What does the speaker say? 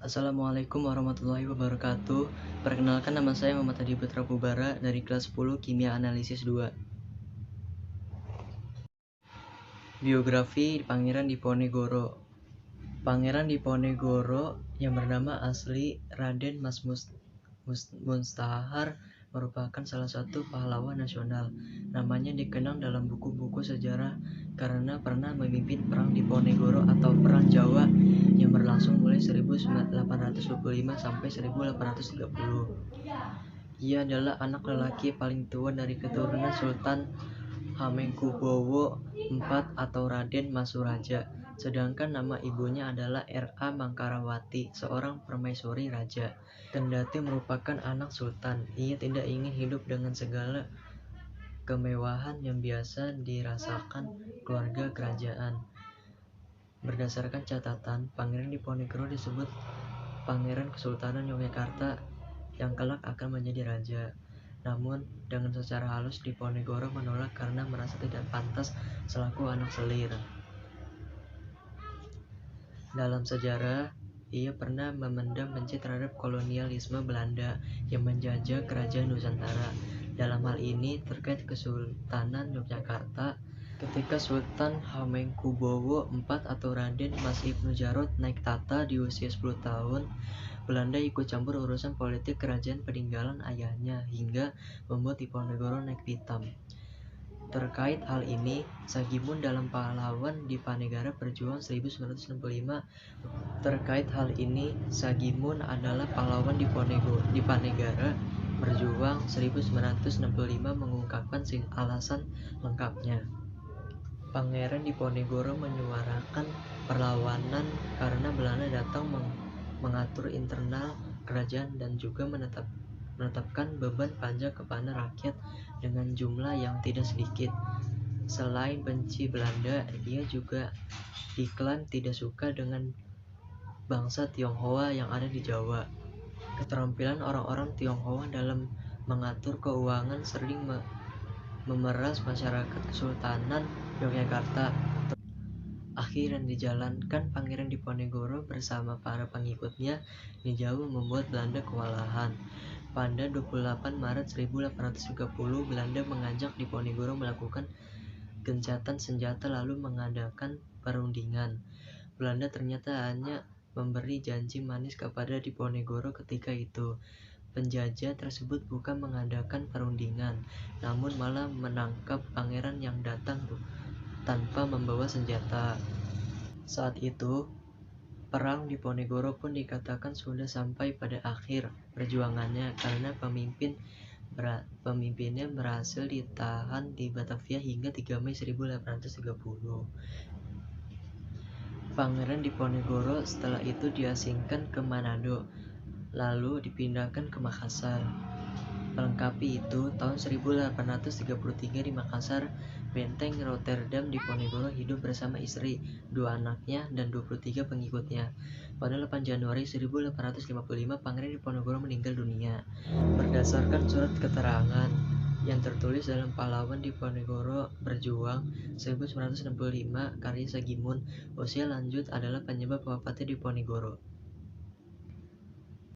Assalamualaikum warahmatullahi wabarakatuh. Perkenalkan, nama saya Muhammad Hadi Putra Pubara dari kelas 10 Kimia Analisis 2. Biografi Pangeran Diponegoro. Pangeran Diponegoro yang bernama asli Raden Mas Mustahar merupakan salah satu pahlawan nasional. Namanya dikenang dalam buku-buku sejarah karena pernah memimpin Perang Diponegoro atau Perang Jawa yang berlangsung mulai 1825 sampai 1830. Ia adalah anak lelaki paling tua dari keturunan Sultan Hamengkubuwono IV atau Raden Masuraja. Sedangkan nama ibunya adalah R.A. Mangkarawati, seorang permaisuri raja. Kendati merupakan anak sultan, ia tidak ingin hidup dengan segala kemewahan yang biasa dirasakan keluarga kerajaan. Berdasarkan catatan, Pangeran Diponegoro disebut Pangeran Kesultanan Yogyakarta yang kelak akan menjadi raja. Namun, dengan secara halus Diponegoro menolak karena merasa tidak pantas selaku anak selir. Dalam sejarah, ia pernah memendam benci terhadap kolonialisme Belanda yang menjajah kerajaan Nusantara. Dalam hal ini terkait Kesultanan Yogyakarta, ketika Sultan Hamengkubuwono IV atau Raden Mas Ibnu Jarot naik tahta di usia 10 tahun, Belanda ikut campur urusan politik kerajaan peninggalan ayahnya hingga membuat Diponegoro naik pitam. Terkait hal ini, Sagimun dalam Pahlawan Dipanegara Berjuang 1965. Terkait hal ini, Sagimun adalah pahlawan Dipanegara Berjuang 1965 mengungkapkan alasan lengkapnya. Pangeran Diponegoro menyuarakan perlawanan karena Belanda datang mengatur internal kerajaan dan juga menetapkan beban pajak kepada rakyat dengan jumlah yang tidak sedikit. Selain benci Belanda, ia juga diklaim tidak suka dengan bangsa Tionghoa yang ada di Jawa. Keterampilan orang-orang Tionghoa dalam mengatur keuangan sering memeras masyarakat Kesultanan Yogyakarta. Akhirnya dijalankan Pangeran Diponegoro bersama para pengikutnya di Jawa membuat Belanda kewalahan. Pada 28 Maret 1830, Belanda mengajak Diponegoro melakukan gencatan senjata lalu mengadakan perundingan. Belanda ternyata hanya memberi janji manis kepada Diponegoro ketika itu. Penjajah tersebut bukan mengadakan perundingan, namun malah menangkap pangeran yang datang tanpa membawa senjata. Saat itu, Perang Diponegoro pun dikatakan sudah sampai pada akhir perjuangannya karena pemimpinnya berhasil ditahan di Batavia hingga 3 Mei 1830. Pangeran Diponegoro setelah itu diasingkan ke Manado, lalu dipindahkan ke Makassar. Melengkapi itu, tahun 1833 di Makassar, Benteng Rotterdam Diponegoro hidup bersama istri, 2 anaknya, dan 23 pengikutnya. Pada 8 Januari 1855, Pangeran Diponegoro meninggal dunia. Berdasarkan surat keterangan yang tertulis dalam Pahlawan Diponegoro Berjuang 1965 karya Sagimun, usia lanjut adalah penyebab wafatnya Diponegoro.